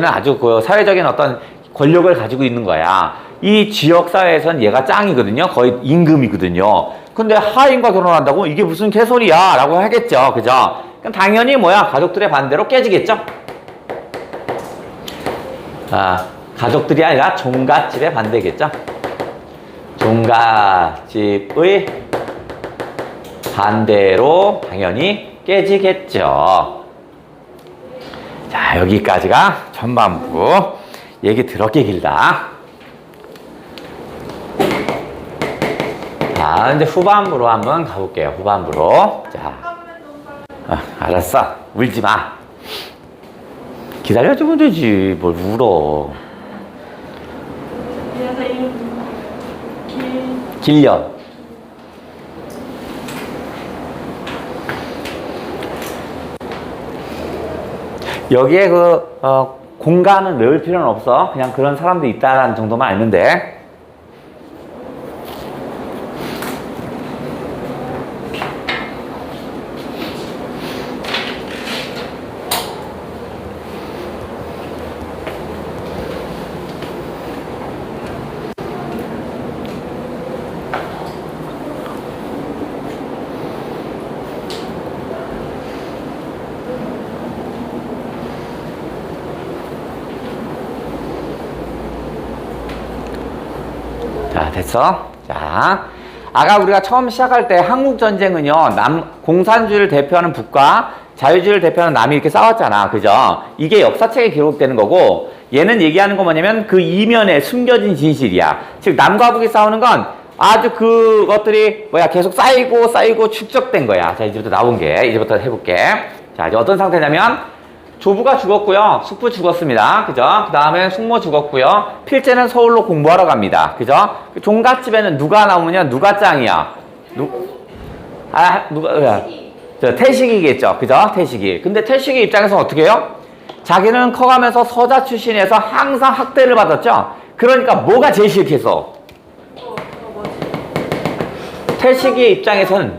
아주 그 사회적인 어떤 권력을 가지고 있는 거야. 이 지역사회에선 얘가 짱이거든요. 거의 임금이거든요. 근데 하인과 결혼한다고? 이게 무슨 개소리야? 라고 하겠죠. 그죠? 그럼 당연히 가족들의 반대로 깨지겠죠? 가족들이 아니라 종갓집의 반대겠죠? 종갓집의 반대로 당연히 깨지겠죠. 자, 여기까지가 전반부. 얘기 더럽게 길다. 자, 이제 후반부로 한번 가볼게요. 후반부로. 자, 알았어. 울지 마. 기다려주면 되지. 뭘 울어. 그래서 이 길려. 여기에 공간은 외울 필요는 없어. 그냥 그런 사람도 있다는 정도만 알면 돼. 자, 됐어? 자, 아까 우리가 처음 시작할 때 한국전쟁은요, 공산주의를 대표하는 북과 자유주의를 대표하는 남이 이렇게 싸웠잖아. 그죠? 이게 역사책에 기록되는 거고, 얘는 얘기하는 거 뭐냐면 그 이면에 숨겨진 진실이야. 즉, 남과 북이 싸우는 건 아주 그것들이 계속 쌓이고 축적된 거야. 자, 이제부터 나온 게, 이제부터 해볼게. 자, 이제 어떤 상태냐면, 조부가 죽었고요. 숙부 죽었습니다. 그죠? 그 다음에 숙모 죽었고요. 필제는 서울로 공부하러 갑니다. 그죠? 종갓집에는 누가 나오느냐? 누가 짱이야? 태식이겠죠. 그죠? 태식이. 근데 태식이 입장에서는 어떻게 해요? 자기는 커가면서 서자 출신에서 항상 학대를 받았죠? 그러니까 뭐가 제일 싫겠어? 태식이 입장에서는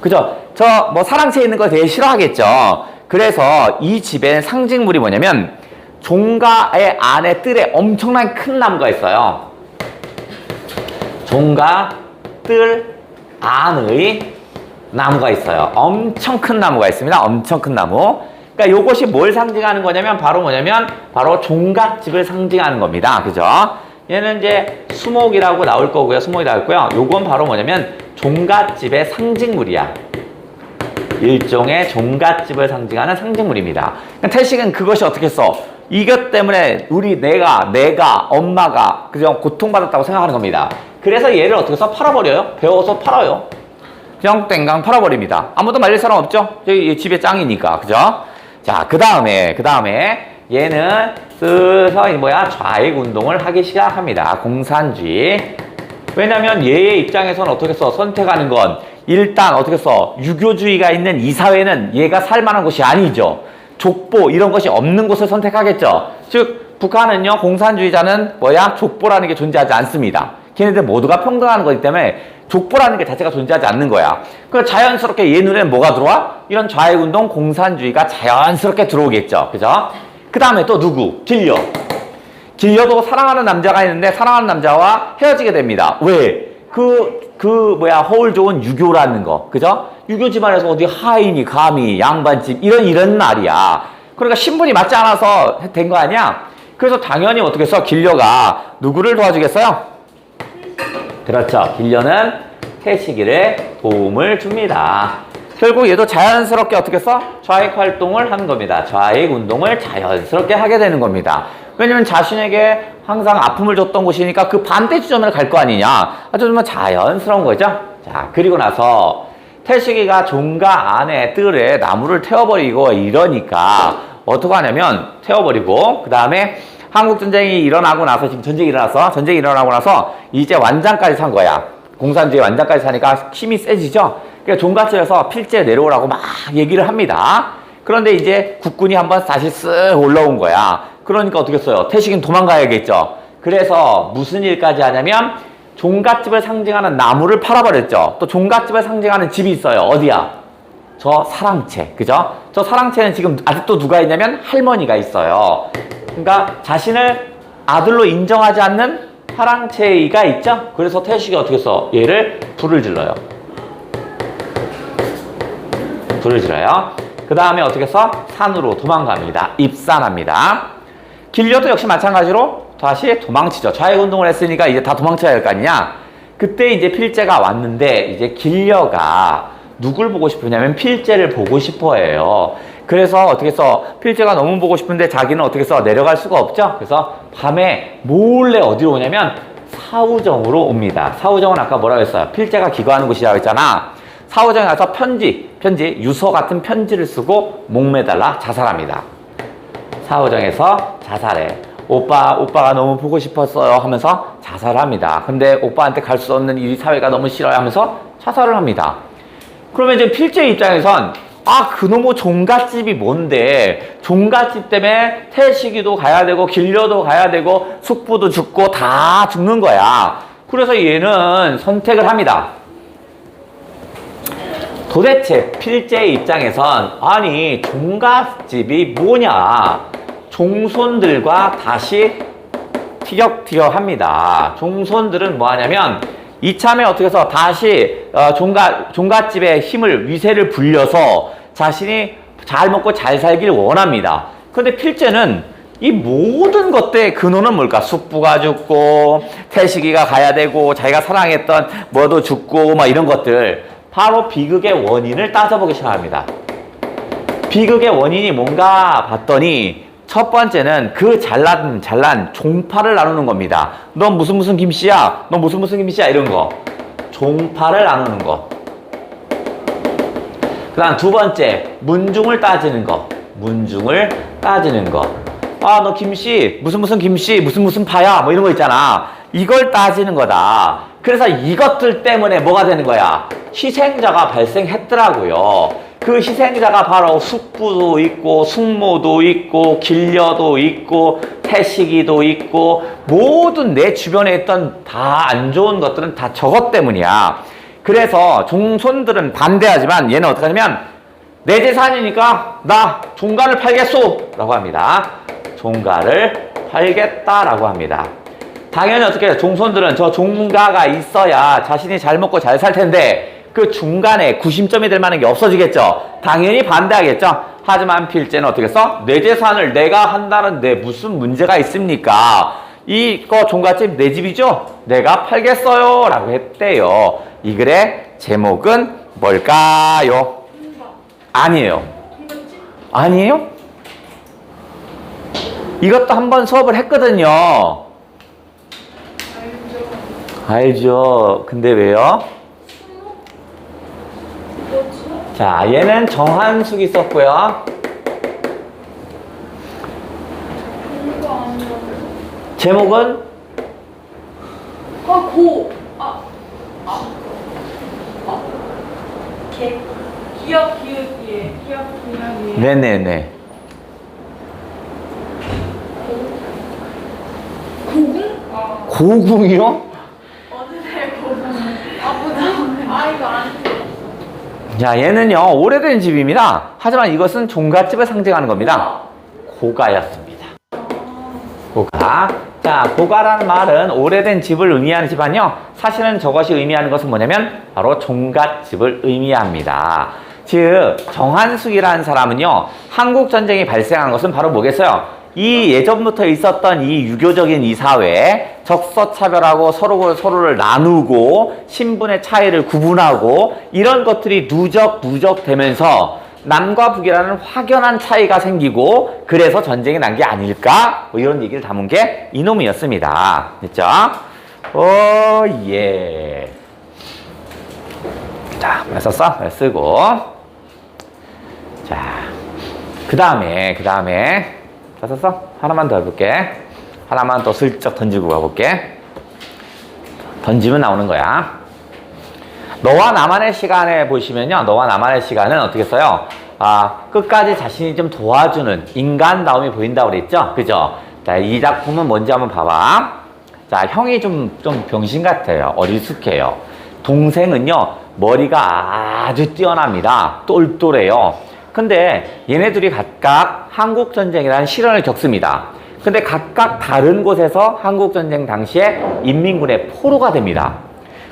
그죠? 사랑채 있는 거 되게 싫어하겠죠? 그래서 이 집의 상징물이 뭐냐면 종가의 안에 뜰에 엄청난 큰 나무가 있어요. 종가 뜰 안의 나무가 있어요. 엄청 큰 나무가 있습니다. 엄청 큰 나무. 그러니까 이것이 뭘 상징하는 거냐면 바로 종갓집을 상징하는 겁니다. 그죠? 얘는 이제 수목이라고 나올 거고요. 수목이 나왔고요. 요건 바로 뭐냐면 종갓집의 상징물이야. 일종의 종갓집을 상징하는 상징물입니다. 태식은 그것이 어떻게 써? 이것 때문에 내가, 엄마가 그냥 고통받았다고 생각하는 겁니다. 그래서 얘를 어떻게 써? 팔아버려요. 배워서 팔아요. 그냥 땡강 팔아버립니다. 아무도 말릴 사람 없죠? 저기 집에 짱이니까. 그죠? 자, 그 다음에 얘는 좌익 운동을 하기 시작합니다. 공산주의. 왜냐면 얘의 입장에서는 어떻게 써? 선택하는 건 일단 어떻게 써? 유교주의가 있는 이 사회는 얘가 살만한 곳이 아니죠. 족보 이런 것이 없는 곳을 선택하겠죠. 즉 북한은요, 공산주의자는 족보라는 게 존재하지 않습니다. 걔네들 모두가 평등한 거기 때문에 족보라는 게 자체가 존재하지 않는 거야. 그러니까 자연스럽게 얘 눈에는 뭐가 들어와? 이런 좌익운동, 공산주의가 자연스럽게 들어오겠죠. 그죠? 그 다음에 또 누구? 길려. 길려도 사랑하는 남자가 있는데 사랑하는 남자와 헤어지게 됩니다. 왜? 허울 좋은 유교라는 거. 그죠? 유교 집안에서 어디 하인이, 감히, 양반집, 이런 말이야. 그러니까 신분이 맞지 않아서 된 거 아니야? 그래서 당연히 어떻게 해서 길려가 누구를 도와주겠어요? 그렇죠. 길려는 태식이를 도움을 줍니다. 결국 얘도 자연스럽게 어떻게 써? 좌익 활동을 하는 겁니다. 좌익 운동을 자연스럽게 하게 되는 겁니다. 왜냐면 자신에게 항상 아픔을 줬던 곳이니까 그 반대 지점을 갈 거 아니냐. 아주 정말 자연스러운 거죠. 자, 그리고 나서 태식이가 종가 안에 뜰에 나무를 태워버리고 이러니까 어떻게 하냐면 태워버리고 그 다음에 한국전쟁이 일어나고 나서 지금 전쟁이 일어나고 나서 이제 완장까지 산 거야. 공산주의 완장까지 사니까 힘이 세지죠. 그러니까 종갓집에서 필제 내려오라고 막 얘기를 합니다. 그런데 이제 국군이 한번 다시 쓱 올라온 거야. 그러니까 어떻게 했어요? 태식이는 도망가야겠죠. 그래서 무슨 일까지 하냐면 종갓집을 상징하는 나무를 팔아버렸죠. 또 종갓집을 상징하는 집이 있어요. 어디야? 저 사랑채. 그죠? 저 사랑채는 지금 아직도 누가 있냐면 할머니가 있어요. 그러니까 자신을 아들로 인정하지 않는 사랑채이가 있죠. 그래서 태식이 어떻게 했어? 얘를 불을 질러요. 그 다음에 어떻게 해서 산으로 도망갑니다. 입산합니다. 길려도 역시 마찬가지로 다시 도망치죠. 좌익운동을 했으니까 이제 다 도망쳐야 할 거 아니냐. 그때 이제 필제가 왔는데 이제 길려가 누굴 보고 싶으냐면 필제를 보고 싶어 해요. 그래서 어떻게 해서 필제가 너무 보고 싶은데 자기는 어떻게 해서 내려갈 수가 없죠. 그래서 밤에 몰래 어디로 오냐면 사우정으로 옵니다. 사우정은 아까 뭐라고 했어요? 필제가 기거하는 곳이라고 했잖아. 사우정에 가서 편지, 유서 같은 편지를 쓰고 목매달라 자살합니다. 사우정에서 자살해. 오빠가 너무 보고 싶었어요 하면서 자살합니다. 근데 오빠한테 갈 수 없는 이 사회가 너무 싫어요 하면서 자살을 합니다. 그러면 이제 필제 입장에선 그놈의 종갓집이 뭔데 종갓집 때문에 태식이도 가야 되고 길려도 가야 되고 숙부도 죽고 다 죽는 거야. 그래서 얘는 선택을 합니다. 도대체 필제 입장에선 아니 종갓집이 뭐냐. 종손들과 다시 티격태격합니다. 종손들은 뭐 하냐면 이참에 어떻게 해서 다시 종갓집의 힘을 위세를 불려서 자신이 잘 먹고 잘 살길 원합니다. 그런데 필제는 이 모든 것들의 근원은 뭘까? 숙부가 죽고 태식이가 가야 되고 자기가 사랑했던 뭐도 죽고 막 이런 것들 바로 비극의 원인을 따져보기 시작합니다. 비극의 원인이 뭔가 봤더니 첫 번째는 그 잘난 종파를 나누는 겁니다. 넌 무슨 김씨야? 너 무슨 김씨야? 이런 거. 종파를 나누는 거. 그 다음 두 번째, 문중을 따지는 거. 너 김씨, 무슨 김씨, 무슨 파야? 뭐 이런 거 있잖아. 이걸 따지는 거다. 그래서 이것들 때문에 뭐가 되는 거야? 희생자가 발생했더라고요. 그 희생자가 바로 숙부도 있고 숙모도 있고 길려도 있고 태식이도 있고 모든 내 주변에 있던 다 안 좋은 것들은 다 저것 때문이야. 그래서 종손들은 반대하지만 얘는 어떻게 하냐면 내 재산이니까 나 종가를 팔겠소 라고 합니다. 종가를 팔겠다라고 합니다. 당연히 어떻게 해요? 종손들은 저 종가가 있어야 자신이 잘 먹고 잘 살 텐데 그 중간에 구심점이 될 만한 게 없어지겠죠. 당연히 반대하겠죠. 하지만 필제는 어떻게 써? 내 재산을 내가 한다는데 무슨 문제가 있습니까? 이거 종갓집 내 집이죠? 내가 팔겠어요 라고 했대요. 이 글의 제목은 뭘까요? 아니에요. 이것도 한번 수업을 했거든요. 알죠. 근데 왜요? 자, 얘는 정한숙이 썼고요. 제목은 기억이에 네네네. 고궁? 고궁이요? 어느새 고궁 아프다. 아 이거 안 돼. 자, 얘는요, 오래된 집입니다. 하지만 이것은 종갓집을 상징하는 겁니다. 고가였습니다. 고가. 자, 고가라는 말은 오래된 집을 의미하는 집안이요. 사실은 저것이 의미하는 것은 뭐냐면 바로 종갓집을 의미합니다. 즉, 정한숙이라는 사람은요, 한국 전쟁이 발생한 것은 바로 뭐겠어요? 이 예전부터 있었던 이 유교적인 이 사회에 적서차별하고 서로를 나누고 신분의 차이를 구분하고 이런 것들이 누적 되면서 남과 북이라는 확연한 차이가 생기고 그래서 전쟁이 난 게 아닐까? 뭐 이런 얘기를 담은 게 이놈이었습니다. 됐죠? 오, 예. 자, 왜 썼어? 왜 쓰고. 자, 그 다음에 다 썼어? 하나만 더 해볼게. 하나만 더 슬쩍 던지고 가볼게. 던지면 나오는 거야. 너와 나만의 시간에 보시면요. 너와 나만의 시간은 어떻게 써요? 끝까지 자신이 좀 도와주는 인간다움이 보인다고 그랬죠? 그죠? 자, 이 작품은 뭔지 한번 봐봐. 자, 형이 좀 병신 같아요. 어리숙해요. 동생은요, 머리가 아주 뛰어납니다. 똘똘해요. 근데 얘네들이 각각 한국전쟁이라는 실현을 겪습니다. 근데 각각 다른 곳에서 한국전쟁 당시에 인민군의 포로가 됩니다.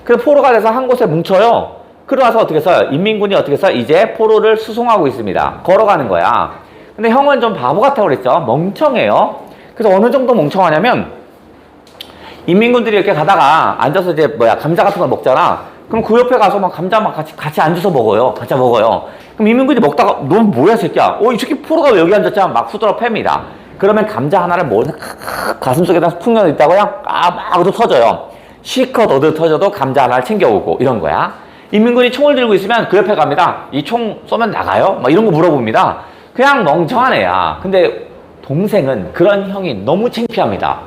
그래서 포로가 돼서 한 곳에 뭉쳐요. 그러나서 어떻게 써요? 인민군이 어떻게 써요? 이제 포로를 수송하고 있습니다. 걸어가는 거야. 근데 형은 좀 바보 같다고 그랬죠? 멍청해요. 그래서 어느 정도 멍청하냐면 인민군들이 이렇게 가다가 앉아서 이제 감자 같은 걸 먹잖아. 그럼 그 옆에 가서 막 감자 막 같이 앉아서 먹어요. 같이 먹어요. 그럼 인민군이 먹다가 너 뭐야 새끼야? 이 새끼 포로가 왜 여기 앉았잖아? 막 후드러 팹니다. 그러면 감자 하나를 가슴속에다 푹 넣어 있다고요? 막 얻어 터져요. 실컷 얻어 터져도 감자 하나를 챙겨오고 이런 거야. 인민군이 총을 들고 있으면 그 옆에 갑니다. 이 총 쏘면 나가요? 막 이런 거 물어봅니다. 그냥 멍청한 애야. 근데 동생은 그런 형이 너무 창피합니다.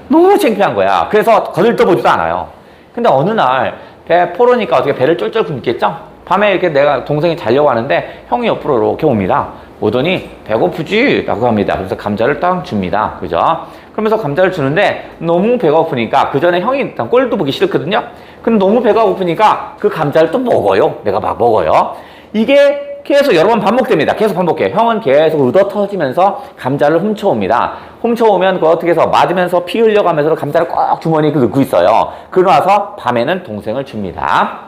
너무 창피한 거야. 그래서 거들떠보지도 않아요. 근데 어느 날 배 포로니까 어떻게 배를 쫄쫄 굶겠죠? 밤에 이렇게 내가 동생이 자려고 하는데 형이 옆으로 이렇게 옵니다. 오더니 배고프지? 라고 합니다. 그래서 감자를 딱 줍니다. 그죠? 그러면서 감자를 주는데 너무 배가 고프니까 그 전에 형이 일단 꼴도 보기 싫거든요. 근데 너무 배가 고프니까 그 감자를 또 먹어요. 내가 막 먹어요. 이게 계속 여러 번 반복됩니다. 계속 반복해요. 형은 계속 얻어 터지면서 감자를 훔쳐옵니다. 훔쳐오면 그거 어떻게 해서 맞으면서 피 흘려가면서 감자를 꼭 주머니에 넣고 있어요. 그러고 나서 밤에는 동생을 줍니다.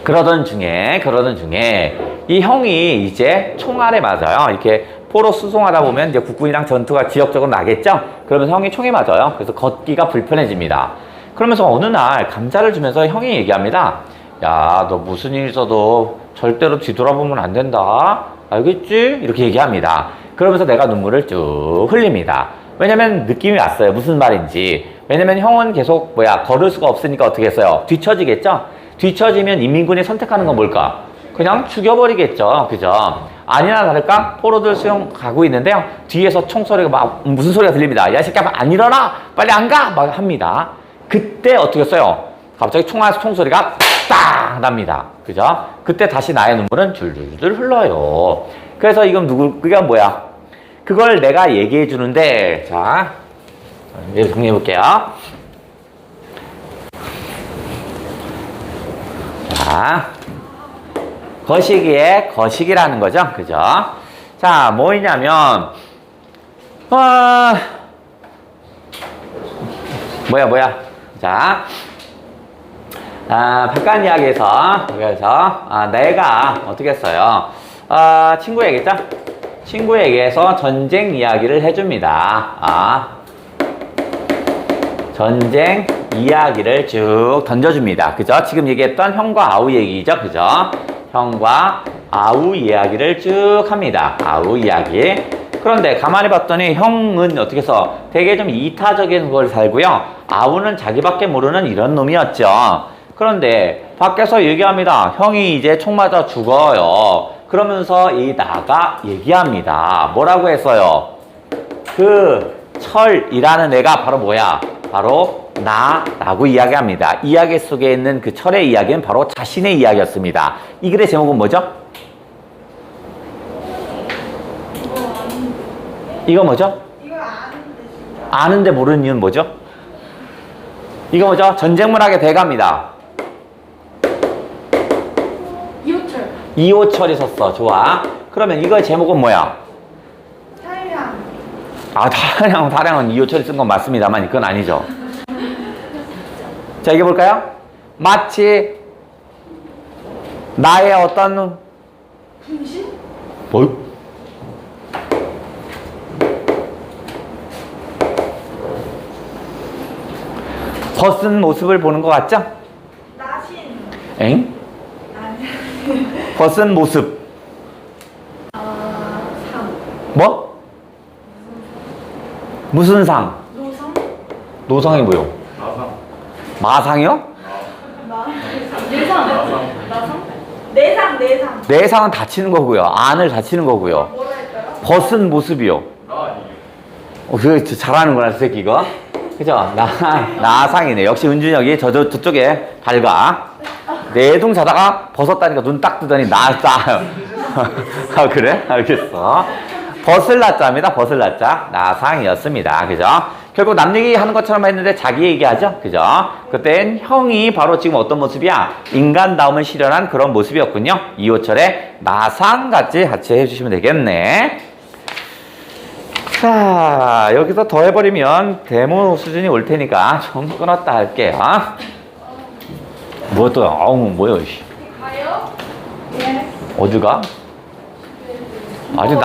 그러던 중에 이 형이 이제 총알에 맞아요. 이렇게 포로 수송하다 보면 이제 국군이랑 전투가 지역적으로 나겠죠? 그러면서 형이 총에 맞아요. 그래서 걷기가 불편해집니다. 그러면서 어느 날 감자를 주면서 형이 얘기합니다. 야, 너 무슨 일 있어도 절대로 뒤돌아보면 안 된다. 알겠지? 이렇게 얘기합니다. 그러면서 내가 눈물을 쭉 흘립니다. 왜냐면 느낌이 왔어요. 무슨 말인지. 왜냐면 형은 계속 걸을 수가 없으니까 어떻게 했어요? 뒤처지겠죠? 뒤처지면 인민군이 선택하는 건 뭘까? 그냥 죽여버리겠죠. 그죠? 아니나 다를까? 포로들 수용 가고 있는데요. 뒤에서 총소리가 막 무슨 소리가 들립니다. 야, 이 새끼야, 안 일어나! 빨리 안 가! 막 합니다. 그때 어떻게 했어요? 갑자기 총소리가 딱 납니다. 그죠? 그때 다시 나의 눈물은 줄줄줄 흘러요. 그래서 이건 그게 뭐야? 그걸 내가 얘기해 주는데, 자, 정리해 볼게요. 자, 거시기라는 거죠. 그죠? 자, 뭐냐면, 뭐야. 자, 백간 이야기에서, 내가 어떻게 했어요? 친구에게서 전쟁 이야기를 해줍니다. 전쟁 이야기를 쭉 던져줍니다. 그죠? 지금 얘기했던 형과 아우 얘기죠. 그죠? 형과 아우 이야기를 쭉 합니다. 아우 이야기. 그런데 가만히 봤더니 형은 어떻게 해서 되게 좀 이타적인 걸 살고요. 아우는 자기밖에 모르는 이런 놈이었죠. 그런데 밖에서 얘기합니다. 형이 이제 총 맞아 죽어요. 그러면서 이 나가 얘기합니다. 뭐라고 했어요? 그 철이라는 애가 바로 뭐야? 바로 나라고 이야기합니다. 이야기 속에 있는 그 철의 이야기는 바로 자신의 이야기였습니다. 이 글의 제목은 뭐죠? 이거 뭐죠? 이거 아는데 진짜. 아는데 모르는 이유는 뭐죠? 이거 뭐죠? 전쟁문학의 대가입니다. 이호철이 썼어. 좋아. 그러면 이거의 제목은 뭐야? 타이랑. 아, 다량은 이호철이 쓴 건 맞습니다만 그건 아니죠. 자, 이게 볼까요? 마치 나의 어떤 분신? 뭐? 벗은 모습을 보는 것 같죠? 나신. 엥? 아니. 벗은 모습. 상. 뭐? 무슨 상? 노성? 노상이 뭐요? 마상이요? 내상. 나상? 내상, 내상. 내상은 다치는 거고요. 안을 다치는 거고요. 뭐라 했더라? 벗은 모습이요. 그거 잘하는구나, 이 새끼, 이거. 그죠? 나상이네. 역시 은준혁이 저쪽에 밝아. 내동 자다가 벗었다니까 눈 딱 뜨더니 나싸. 아, 그래? 알겠어. 벗을 나자입니다. 벗을 나자. 나상이었습니다. 그죠? 결국 남 얘기하는 것처럼 했는데 자기 얘기하죠? 그죠? 그땐 형이 바로 지금 어떤 모습이야? 인간다움을 실현한 그런 모습이었군요. 이호철의 나상같이 같이 해주시면 되겠네. 자, 여기서 더 해버리면 데모 수준이 올 테니까 좀 끊었다 할게요. 뭐 또, 뭐야, 씨. 가요? 예. 어디 가? 아직